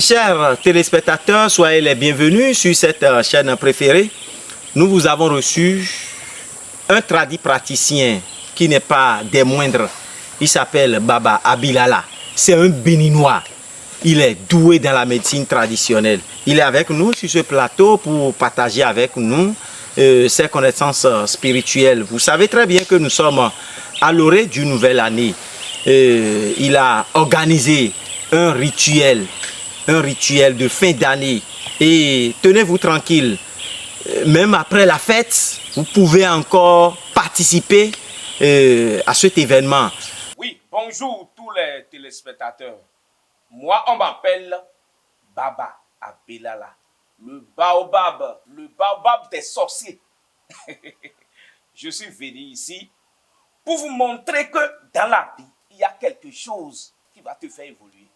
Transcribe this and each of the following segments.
Chers téléspectateurs, soyez les bienvenus sur cette chaîne préférée. Nous vous avons reçu un tradit praticien qui n'est pas des moindres. Il s'appelle Baba Abilala. C'est un béninois. Il est doué dans la médecine traditionnelle. Il est avec nous sur ce plateau pour partager avec nous ses connaissances spirituelles. Vous savez très bien que nous sommes à l'orée d'une nouvelle année. Il a organisé un rituel de fin d'année. Et tenez-vous tranquille, même après la fête, vous pouvez encore participer à cet événement. Oui, bonjour tous les téléspectateurs. Moi, on m'appelle Baba Abilala, le baobab des sorciers. Je suis venu ici pour vous montrer que dans la vie, il y a quelque chose qui va te faire évoluer.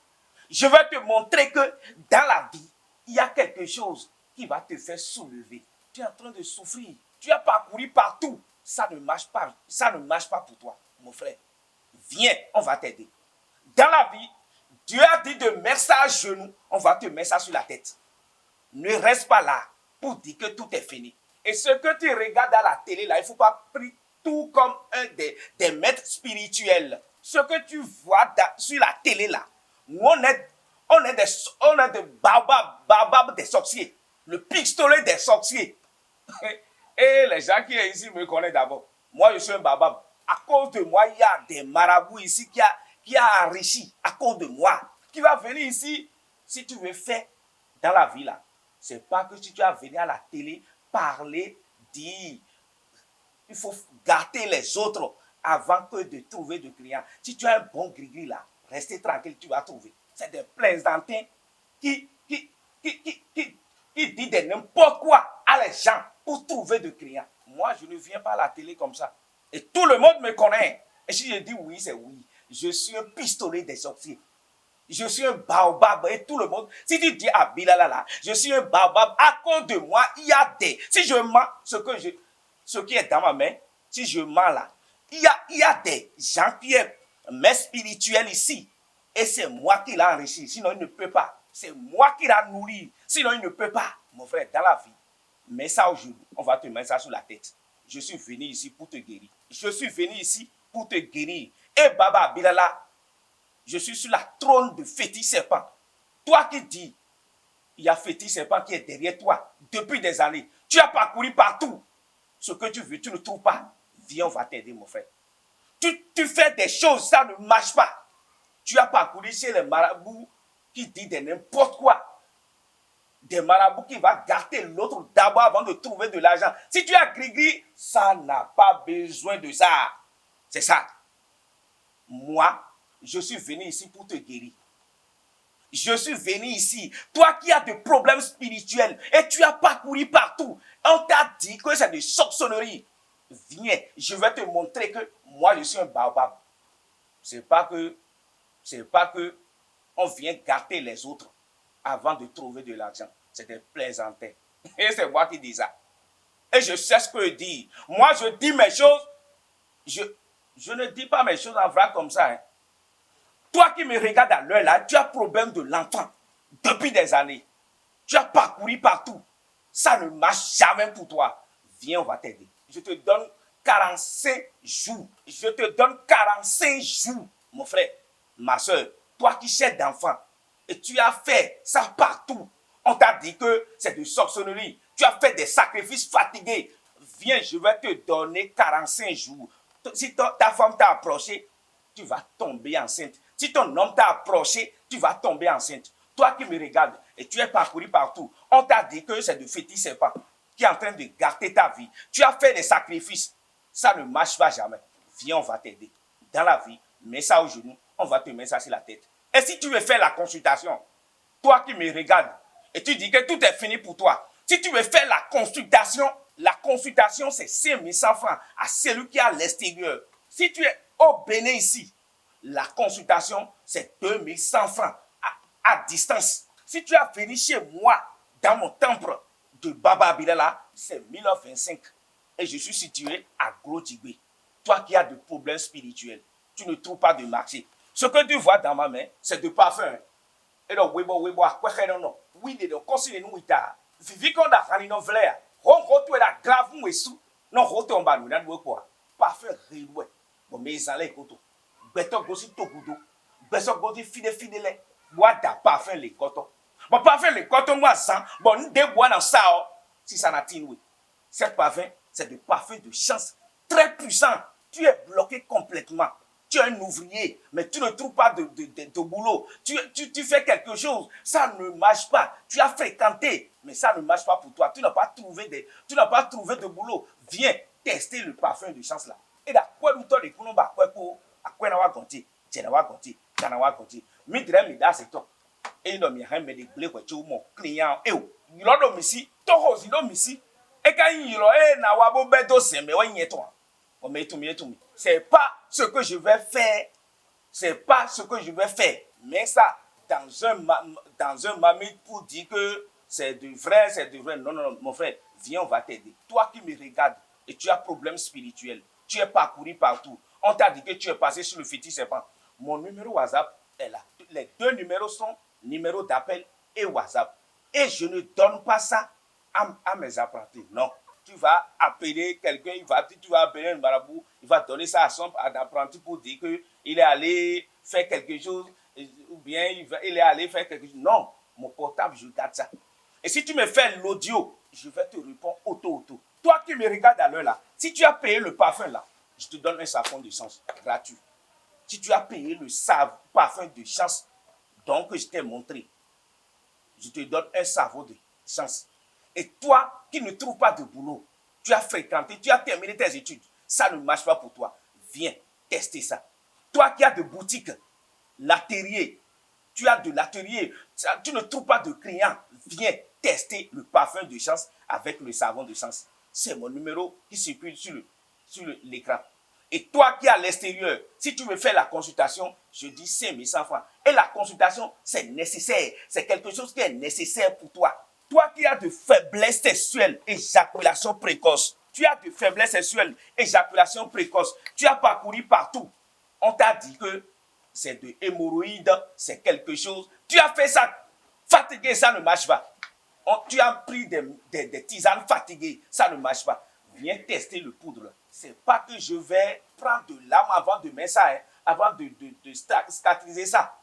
Je vais te montrer que dans la vie, il y a quelque chose qui va te faire soulever. Tu es en train de souffrir. Tu as parcouru partout. Ça ne marche pas. Ça ne marche pas pour toi, mon frère. Viens, on va t'aider. Dans la vie, Dieu a dit de mettre ça à genoux. On va te mettre ça sur la tête. Ne reste pas là pour dire que tout est fini. Et ce que tu regardes à la télé, là, il ne faut pas prendre tout comme un des maîtres spirituels. Ce que tu vois sur la télé, là, on est des baobabs des sorciers. Le pistolet des sorciers. Et les gens qui sont ici me connaissent d'abord. Moi, je suis un baobab. À cause de moi, il y a des marabouts ici qui a enrichi à cause de moi. Qui va venir ici, si tu veux faire dans la vie là. C'est pas que si tu vas venir à la télé, parler, dire. Il faut gâter les autres avant que de trouver de clients. Si tu as un bon gris-gris là, restez tranquille, tu vas trouver. C'est des plaisantins qui disent de n'importe quoi à les gens pour trouver de clients. Moi, je ne viens pas à la télé comme ça. Et tout le monde me connaît. Et si je dis oui, c'est oui. Je suis un pistolet des sorciers. Je suis un baobab et tout le monde. Si tu dis à Bilala, je suis un baobab, à cause de moi, il y a des. Si je mens ce qui est dans ma main, si je mens là, il y a des gens qui sont mes spirituels ici. Et c'est moi qui l'ai enrichi. Sinon, il ne peut pas. C'est moi qui l'ai nourri. Sinon, il ne peut pas. Mon frère, dans la vie, mets ça au genou. On va te mettre ça sur la tête. Je suis venu ici pour te guérir. Je suis venu ici pour te guérir. Et Baba Bilala, je suis sur la trône de Fétis Serpent. Toi qui dis, il y a Fétis Serpent qui est derrière toi depuis des années. Tu as parcouru partout. Ce que tu veux, tu ne trouves pas. Viens, on va t'aider, mon frère. Tu fais des choses, ça ne marche pas. Tu as parcouru chez les marabouts qui disent de n'importe quoi. Des marabouts qui vont gâter l'autre d'abord avant de trouver de l'argent. Si tu as gris-gris, ça n'a pas besoin de ça. C'est ça. Moi, je suis venu ici pour te guérir. Je suis venu ici. Toi qui as des problèmes spirituels et tu as parcouru partout. On t'a dit que c'est de sorcellerie. Viens, je vais te montrer que moi je suis un baobab. C'est pas que on vient gâter les autres avant de trouver de l'argent. C'est des plaisantins. Et c'est moi qui dis ça. Et je sais ce que je dis. Moi je dis mes choses. Je ne dis pas mes choses en vrai comme ça. Hein. Toi qui me regardes à l'heure là, tu as problème de l'enfant depuis des années. Tu as parcouru partout. Ça ne marche jamais pour toi. Viens, on va t'aider. Je te donne 45 jours. Je te donne 45 jours, mon frère, ma soeur. Toi qui cherches d'enfants et tu as fait ça partout. On t'a dit que c'est de sorcellerie. Tu as fait des sacrifices fatigués. Viens, je vais te donner 45 jours. Si ta femme t'a approché, tu vas tomber enceinte. Si ton homme t'a approché, tu vas tomber enceinte. Toi qui me regardes et tu es parcouru partout, on t'a dit que c'est de Fétis Serpent qui est en train de gâter ta vie. Tu as fait des sacrifices. Ça ne marche pas jamais. Viens, on va t'aider. Dans la vie, mets ça au genou, on va te mettre ça sur la tête. Et si tu veux faire la consultation, toi qui me regardes et tu dis que tout est fini pour toi, si tu veux faire la consultation c'est 5100 francs à celui qui est à l'extérieur. Si tu es au Bénin ici, la consultation, c'est 2100 francs à distance. Si tu as venu chez moi, dans mon temple de Baba Abilala, c'est 1025. Et je suis situé à Gros-Tigbe. Toi qui as des problèmes spirituels, tu ne trouves pas de marché. Ce que tu vois dans ma main, c'est de parfum. Et donc, webo, à quoi faire non? Oui, de conseiller nous, ita. Vivi qu'on a rani non vlea. On retourne la grave ou sous. Non, retourne en bas, nous, n'avons quoi. Parfait, réoué. Bon, mais ils allaient, koto. Beto gosi tokudo. Beso gosi fidèle. Bois da parfum les cotons. Bon, parfum les cotons, moi, ça. Bon, nous débois dans ça, si ça n'a tinoué. Cette parfum, c'est du parfum de chance très puissant. Tu es bloqué complètement. Tu es un ouvrier, mais tu ne trouves pas de boulot. Tu fais quelque chose, ça ne marche pas. Tu as fréquenté, mais ça ne marche pas pour toi. Tu n'as pas trouvé de boulot. Viens tester le parfum de chance là. Et là, quoi nous t'en écoutons, à quoi n'a pas compté, tu n'as pas compté, tu n'as pas compté. Mais tu as c'est toi. Et non, mais il des blés, tu mon client. Et il a donc ici, toi, il a ici. Et quand il a n'a pas besoin de se mais ouais, il est toi. C'est pas ce que je vais faire. C'est pas ce que je vais faire. Mais ça, dans un mamite pour dire que c'est du vrai, c'est du vrai. Non, non, non, mon frère, viens, on va t'aider. Toi qui me regardes et tu as problème spirituel, tu es parcouru partout. On t'a dit que tu es passé sur le fétiche serpent. Mon numéro WhatsApp est là. Les deux numéros sont numéro d'appel et WhatsApp. Et je ne donne pas ça à mes apprentis. Non. Tu vas appeler quelqu'un, tu vas appeler un marabout, il va donner ça à son apprenti pour dire qu'il est allé faire quelque chose, ou bien il est allé faire quelque chose. Non, mon portable, je garde ça. Et si tu me fais l'audio, je vais te répondre auto. Toi qui me regardes à l'heure là, si tu as payé le parfum là, je te donne un savon de chance gratuit. Si tu as payé le parfum de chance, donc je t'ai montré, je te donne un savon de chance. Et toi qui ne trouves pas de boulot, tu as fréquenté, tu as terminé tes études, ça ne marche pas pour toi. Viens tester ça. Toi qui as de boutiques, l'atelier, tu as de l'atelier, tu ne trouves pas de clients, viens tester le parfum de chance avec le savon de chance. C'est mon numéro qui circule sur l'écran. Et toi qui es à l'extérieur, si tu veux faire la consultation, je dis 5 100 francs. Et la consultation, c'est nécessaire. C'est quelque chose qui est nécessaire pour toi. Toi qui as de faiblesse sexuelle, éjaculation précoce. Tu as de faiblesse sexuelle, éjaculation précoce. Tu as parcouru partout. On t'a dit que c'est de hémorroïdes, c'est quelque chose. Tu as fait ça. Fatigué, ça ne marche pas. Tu as pris des tisanes fatiguées, ça ne marche pas. Viens tester le poudre. C'est pas que je vais prendre de l'âme avant de mettre ça, avant de scatriser ça.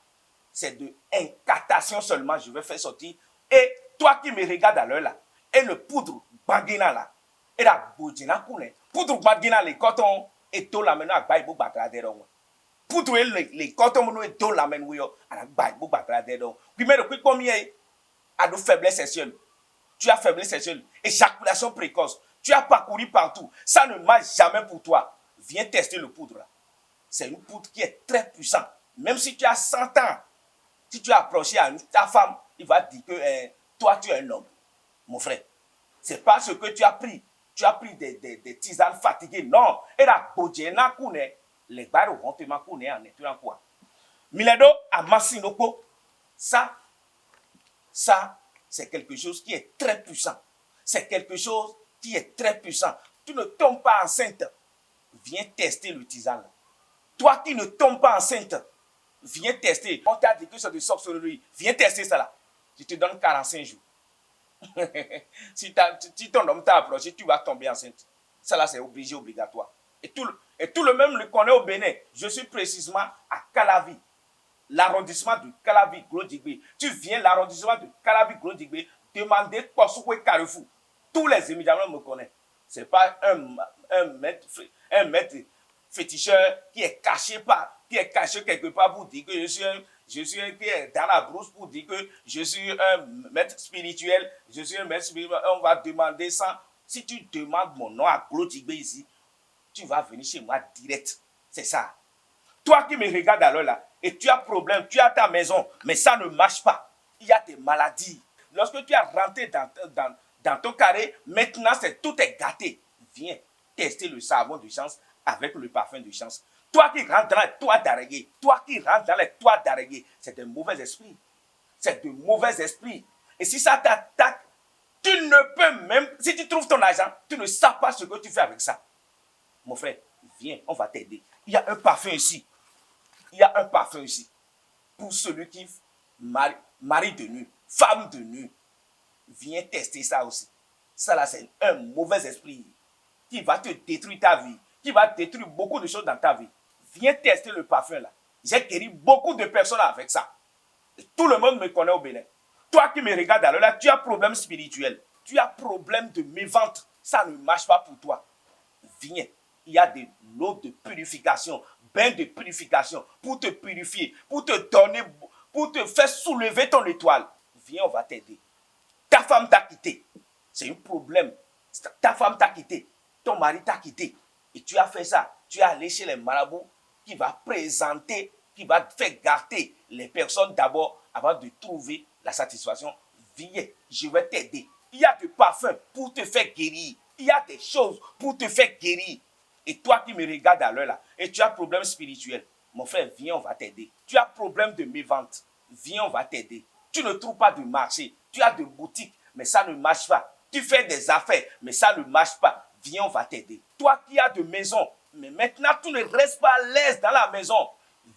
C'est de incantation seulement, je vais faire sortir. Et toi qui me regardes à l'heure là, et le poudre bagina là, et la boudina koune, poudre bagina les cotons, et tout la mena baibou bagradero. Poudre les cotons et tout la mena wio, à la baibou bagradero. Puis mais depuis combien à nos faiblesses sexuelles, tu as faiblesse sexuelle, éjaculation précoce, tu as parcouru partout, ça ne marche jamais pour toi. Viens tester le poudre là. C'est une poudre qui est très puissante. Même si tu as 100 ans, si tu as approché à ta femme, il va dire que toi, tu es un homme, mon frère. C'est pas ce que tu as pris. Tu as pris des tisanes fatiguées. Non. Et la bodjena koune, les barres vont te makoune en étant quoi. Miledo à Massinoko, ça, c'est quelque chose qui est très puissant. C'est quelque chose qui est très puissant. Tu ne tombes pas enceinte. Viens tester le tisane. Toi qui ne tombes pas enceinte, viens tester. On t'a dit que c'est de sorcellerie. Viens tester ça là. Je te donne 45 jours. Si ton homme t'a approché, tu vas tomber enceinte. Ça là, c'est obligatoire. Et tout le même le connaît au Bénin. Je suis précisément à Calavi. L'arrondissement de Calavi-Gros-Digbe. Tu viens l'arrondissement de Calavi-Gros-Digbe, demander Kosoué Carrefour. Tous les immédiatement me connaissent. Ce n'est pas un maître féticheur qui est caché quelque part pour dire que je suis un qui est dans la brousse pour dire que je suis un maître spirituel. Je suis un maître spirituel. On va demander ça. Si tu demandes mon nom à Gros-Digbe ici, tu vas venir chez moi direct. C'est ça. Toi qui me regardes alors là, et tu as problème, tu as ta maison, mais ça ne marche pas. Il y a des maladies. Lorsque tu as rentré dans ton carré, maintenant tout est gâté. Viens tester le savon de chance avec le parfum de chance. Toi qui rentres dans les toits d'araignée, c'est de mauvais esprits. C'est de mauvais esprits. Et si ça t'attaque, tu ne peux même, si tu trouves ton argent, tu ne sais pas ce que tu fais avec ça. Mon frère, viens, on va t'aider. Il y a un parfum ici. Pour celui qui mari de nuit, femme de nuit. Viens tester ça aussi. Ça là, c'est un mauvais esprit qui va te détruire ta vie, qui va détruire beaucoup de choses dans ta vie. Viens tester le parfum là. J'ai guéri beaucoup de personnes avec ça. Et tout le monde me connaît au Bénin. Toi qui me regardes alors là, tu as problème spirituel. Tu as problème de mévente. Ça ne marche pas pour toi. Viens. Il y a des lots de purification, bains de purification pour te purifier, pour te donner, pour te faire soulever ton étoile. Viens, on va t'aider. Ta femme t'a quitté. C'est un problème. Ta femme t'a quitté. Ton mari t'a quitté. Et tu as fait ça. Tu es allé chez les marabouts qui va présenter, qui va faire garder les personnes d'abord avant de trouver la satisfaction. Viens, je vais t'aider. Il y a du parfum pour te faire guérir. Il y a des choses pour te faire guérir. Et toi qui me regardes à l'heure là, et tu as problème spirituel, mon frère, viens, on va t'aider. Tu as problème de mévente, viens, on va t'aider. Tu ne trouves pas de marché, tu as de boutiques, mais ça ne marche pas. Tu fais des affaires, mais ça ne marche pas. Viens, on va t'aider. Toi qui as de maison, mais maintenant tu ne restes pas à l'aise dans la maison.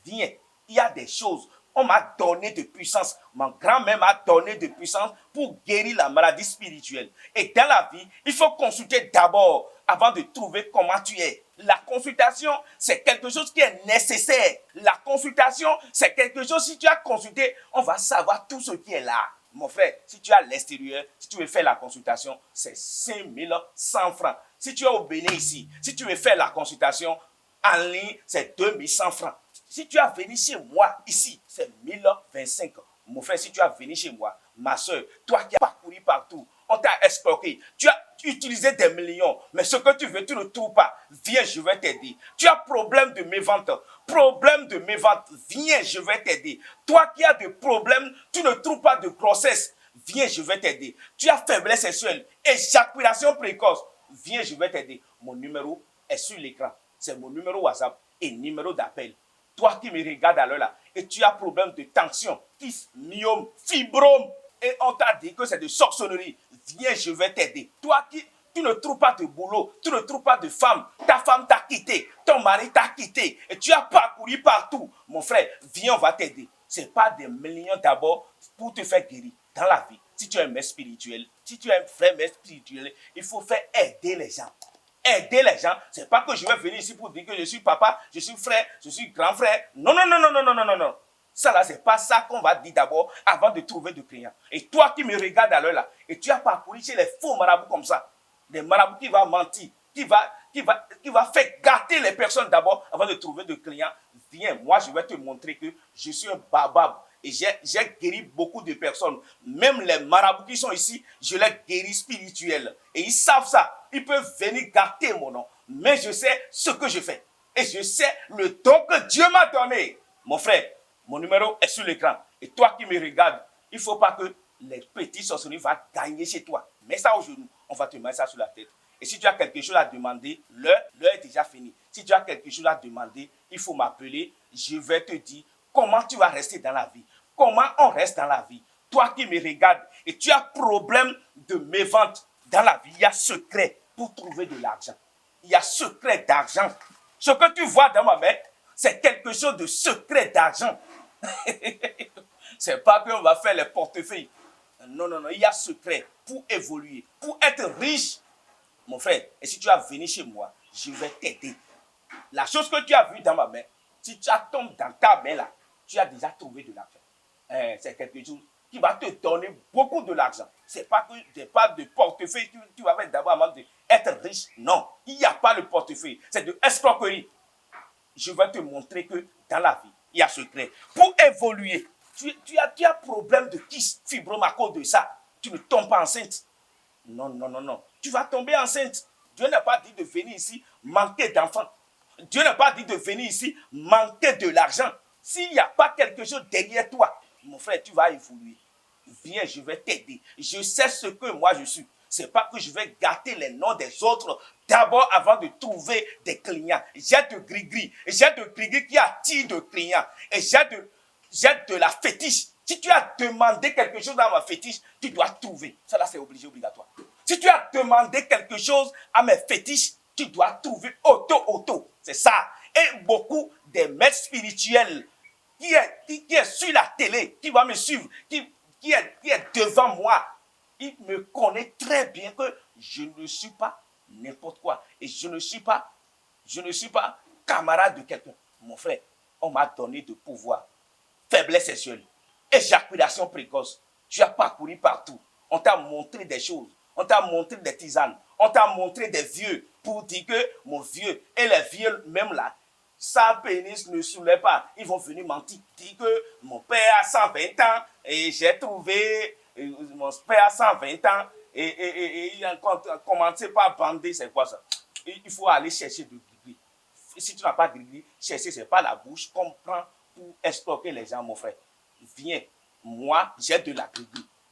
Viens, il y a des choses. On m'a donné de puissance. Mon grand-mère m'a donné de puissance pour guérir la maladie spirituelle. Et dans la vie, il faut consulter d'abord avant de trouver comment tu es. La consultation, c'est quelque chose qui est nécessaire. La consultation, c'est quelque chose, si tu as consulté, on va savoir tout ce qui est là. Mon frère, si tu es à l'extérieur, si tu veux faire la consultation, c'est 5100 francs. Si tu es au Bénin ici, si tu veux faire la consultation en ligne, c'est 2100 francs. Si tu as venu chez moi ici, c'est 1025. Mon frère, si tu as venu chez moi, ma soeur, toi qui as parcouru partout, on t'a escroqué, tu as utilisé des millions, mais ce que tu veux, tu ne trouves pas. Viens, je vais t'aider. Tu as problème de mévente, viens, je vais t'aider. Toi qui as des problèmes, tu ne trouves pas de grossesse, viens, je vais t'aider. Tu as faiblesse sexuelle, éjaculation précoce, viens, je vais t'aider. Mon numéro est sur l'écran, c'est mon numéro WhatsApp et numéro d'appel. Toi qui me regardes à l'heure là, et tu as problème de tension, kyste, myome, fibrome, et on t'a dit que c'est de sorcellerie, viens, je vais t'aider. Toi qui tu ne trouves pas de boulot, tu ne trouves pas de femme, ta femme t'a quitté, ton mari t'a quitté, et tu as parcouru partout. Mon frère, viens, on va t'aider. Ce n'est pas des millions d'abord pour te faire guérir dans la vie. Si tu es un maître spirituel, si tu es un frère maître spirituel, il faut faire aider les gens. Aider les gens, c'est pas que je vais venir ici pour dire que je suis papa, je suis frère, je suis grand frère. Non, non, non, non, non, non, non, non, non. Ça là, c'est pas ça qu'on va dire d'abord avant de trouver de clients. Et toi qui me regardes à l'heure là, et tu as parcouru chez les faux marabouts comme ça, des marabouts qui vont mentir, qui va faire gâter les personnes d'abord avant de trouver de clients. Viens, moi je vais te montrer que je suis un babab. Et j'ai guéri beaucoup de personnes. Même les marabouts qui sont ici, je les guéris spirituels. Et ils savent ça. Ils peuvent venir gâter mon nom. Mais je sais ce que je fais. Et je sais le don que Dieu m'a donné. Mon frère, mon numéro est sur l'écran. Et toi qui me regardes, il ne faut pas que les petits sorcelleries vont gagner chez toi. Mets ça au genou. On va te mettre ça sur la tête. Et si tu as quelque chose à demander, l'heure est déjà finie. Si tu as quelque chose à demander, il faut m'appeler. Je vais te dire comment tu vas rester dans la vie. Comment on reste dans la vie. Toi qui me regardes et tu as problème de mévente dans la vie, il y a secret pour trouver de l'argent. Il y a secret d'argent. Ce que tu vois dans ma main, c'est quelque chose de secret d'argent. C'est pas qu'on va faire les portefeuilles. Non, non, non, il y a secret pour évoluer, pour être riche. Mon frère, et si tu as venu chez moi, je vais t'aider. La chose que tu as vue dans ma main, si tu tombes dans ta main là, tu as déjà trouvé de l'argent. C'est quelque chose qui va te donner beaucoup de l'argent. C'est pas de portefeuille que tu vas mettre d'abord avant d'être riche. Non, il n'y a pas de portefeuille. C'est de escroquerie. Je vais te montrer que dans la vie, il y a secret. Pour évoluer, tu as problème de kyste, fibrome à cause de ça. Tu ne tombes pas enceinte. Non, non, non, non. Tu vas tomber enceinte. Dieu n'a pas dit de venir ici manquer d'enfants. Dieu n'a pas dit de venir ici manquer de l'argent. S'il n'y a pas quelque chose derrière toi, mon frère, tu vas évoluer. Viens, je vais t'aider. Je sais ce que moi je suis. C'est pas que je vais gâter les noms des autres d'abord avant de trouver des clients. J'ai de gris-gris. J'ai de gris-gris qui attire de clients. Et j'ai de la fétiche. Si tu as demandé quelque chose dans ma fétiche, tu dois trouver. Ça là, c'est obligatoire. Si tu as demandé quelque chose à mes fétiches, tu dois trouver auto. C'est ça. Et beaucoup des maîtres spirituels qui est sur la télé, qui va me suivre, qui qui est devant moi, il me connaît très bien que je ne suis pas n'importe quoi. Et je ne suis pas camarade de quelqu'un. Mon frère, on m'a donné de pouvoir. Faiblesse sexuelle, éjaculation précoce. Tu as parcouru partout. On t'a montré des choses. On t'a montré des tisanes. On t'a montré des vieux pour dire que mon vieux et les vieux même là, sa pénis ne soulève pas. Ils vont venir mentir. Dire que mon père a 120 ans et j'ai trouvé mon père a 120 ans et il a commencé par bander. C'est quoi ça? Il faut aller chercher de gris. Si tu n'as pas de gris, chercher, c'est pas la bouche qu'on prend pour exploiter les gens, mon frère. Viens, moi, j'ai de la gris.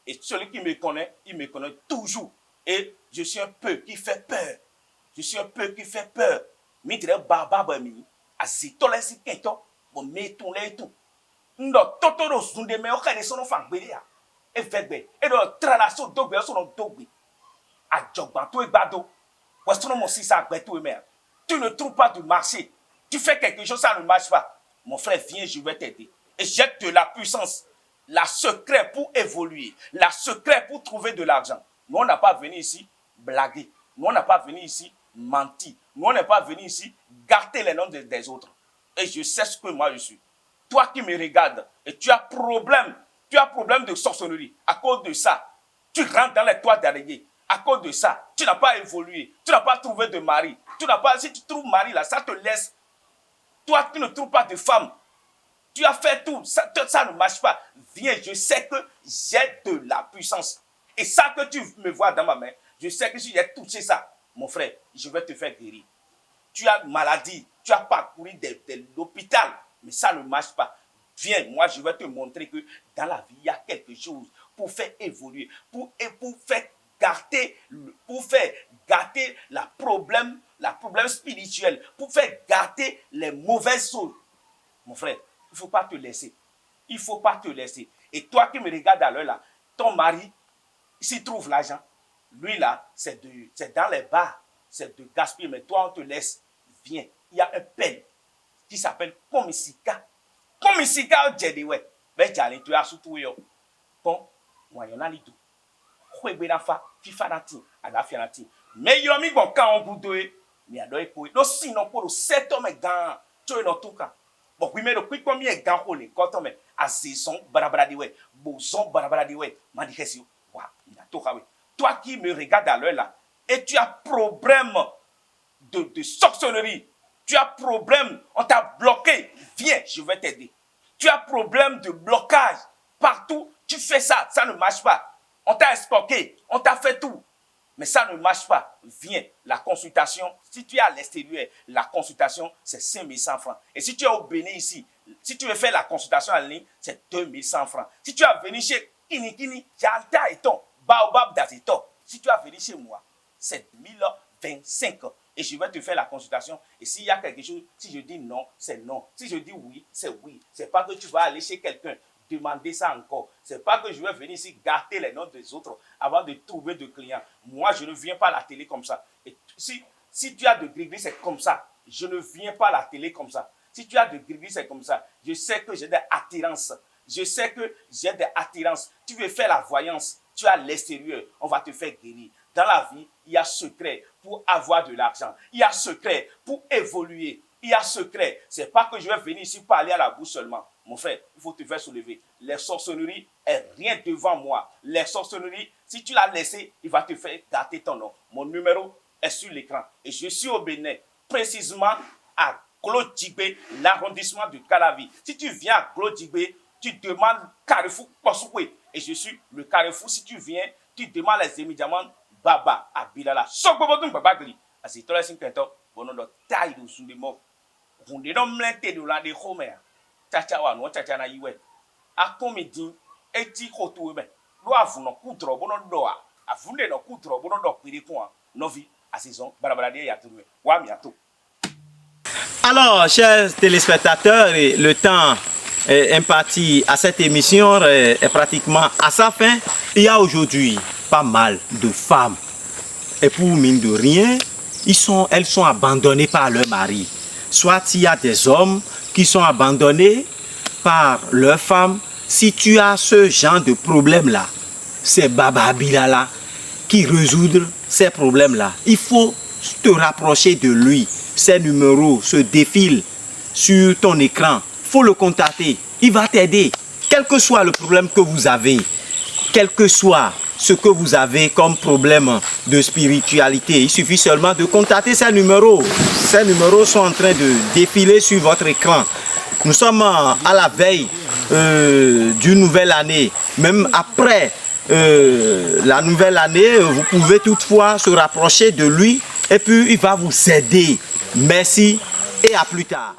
Et celui qui me connaît, il me connaît toujours. Et je suis un peu qui fait peur. Je suis un peu qui fait peur. Mitre baba mi, azitole si kento, bon meton le tout. Ndo toto do sunde me okane sono fangbele ya. E vegbe, e do tralaso dogbe sono dogbe. Adjogban to egbado. Westono mo si sa gbeto e mer. Tu ne trouves pas de marché. Tu fais quelque chose, ça ne marche pas. Mon frère, viens, je vais t'aider. Et jette de la puissance. La secret pour évoluer. La secret pour trouver de l'argent. Nous, on n'a pas venu ici blaguer. Nous, on n'a pas venu ici mentir. Nous, on n'est pas venu ici gâter les noms des autres. Et je sais ce que moi je suis. Toi qui me regardes et tu as problème de sorcellerie. À cause de ça, tu rentres dans les toits d'araignée. À cause de ça, tu n'as pas évolué. Tu n'as pas trouvé de mari. Si tu trouves mari là, ça te laisse. Toi qui ne trouves pas de femme. Tu as fait tout, ça ne marche pas. Viens, je sais que j'ai de la puissance. Et ça que tu me vois dans ma main, je sais que si j'ai touché ça, mon frère, je vais te faire guérir. Tu as une maladie, tu as parcouru de l'hôpital, mais ça ne marche pas. Viens, moi je vais te montrer que dans la vie, il y a quelque chose pour faire évoluer, pour faire gâter la problème spirituel, pour faire gâter les mauvaises choses. Mon frère, il ne faut pas te laisser. Il ne faut pas te laisser. Et toi qui me regardes à l'heure là, ton mari, s'il trouve l'argent, lui là, c'est dans les bars, c'est de gaspiller. Mais toi, on te laisse. Viens. Il y a un pen qui s'appelle Komisika. Komisika, j'ai dit ouais. Ben, j'allais tu as surtout yo. Bon, moi, il y en a les deux. Mais il y a mis bon quand on boude, mais à doit couper. Non, sinon, pour le 7 hommes et gants, tu es dans tout cas. Bon, oui, mais le quick comme il est gants, on est quand on met à saison, barabradiwe, boson, barabradiwe, mandikesio. Waouh, il a tout ravé. Toi qui me regardes à l'heure là, et tu as problème de sorcellerie, tu as problème, on t'a bloqué, viens, je vais t'aider. Tu as problème de blocage, partout, tu fais ça, ça ne marche pas. On t'a escroqué, on t'a fait tout, mais ça ne marche pas. Viens, la consultation, si tu es à l'extérieur, la consultation, c'est 5100 francs. Et si tu es au Bénin ici, si tu veux faire la consultation en ligne, c'est 2100 francs. Si tu as venu chez Kinikini, Janta et ton, Baobab d'Azito, si tu as venu chez moi, c'est 1025. Et je vais te faire la consultation. Et s'il y a quelque chose, si je dis non, c'est non. Si je dis oui, c'est oui. C'est pas que tu vas aller chez quelqu'un demander ça encore. C'est pas que je vais venir ici gâter les noms des autres avant de trouver de clients. Moi, je ne viens pas à la télé comme ça. Et si tu as de gris-gris, c'est comme ça. Je ne viens pas à la télé comme ça. Si tu as de gris-gris, c'est comme ça. Je sais que j'ai des attirances. Je sais que j'ai des attirances. Tu veux faire la voyance. Tu es à l'extérieur. On va te faire guérir. Dans la vie, il y a secret pour avoir de l'argent. Il y a secret pour évoluer. Il y a secret. C'est pas que je vais venir ici parler à la bouche seulement. Mon frère, il faut te faire soulever. Les sorcelleries est rien devant moi. Les sorcelleries, si tu l'as laissé, il va te faire gâter ton nom. Mon numéro est sur l'écran. Et je suis au Bénin, précisément à Glodjibé, l'arrondissement de Calavi. Si tu viens à Glodjibé, tu demandes Carrefour Kosoué. Et je suis le Carrefour. Si tu viens, tu demandes les médicaments Baba à Bilala. Sokobodun Baba Gli. À ces 350 ans, bon, on a taille de sous les mots. On est dans l'intérêt de la de Homer. Tchachawa, non, tchachana yue. A comédie, et ti kotou, mais, loi, vous n'en coûterez, bon, doa. A vous n'en coûterez, bon, doa, piripoint. Novi, à saison, barabradia, yatou, wam yatou. Alors, chers téléspectateurs, le temps imparti à cette émission est pratiquement à sa fin. Il y a aujourd'hui pas mal de femmes. Et pour mine de rien, elles sont abandonnées par leur mari. Soit il y a des hommes qui sont abandonnés par leurs femmes, Si tu as ce genre de problème-là, c'est Baba Bilala qui résoudre ces problèmes-là. Il faut te rapprocher de lui. Ses numéros se défilent sur ton écran. Il faut le contacter. Il va t'aider. Quel que soit le problème que vous avez, quel que soit ce que vous avez comme problème de spiritualité, il suffit seulement de contacter ces numéros. Ces numéros sont en train de défiler sur votre écran. Nous sommes à la veille d'une nouvelle année. Même après la nouvelle année, vous pouvez toutefois se rapprocher de lui et puis il va vous aider. Merci et à plus tard.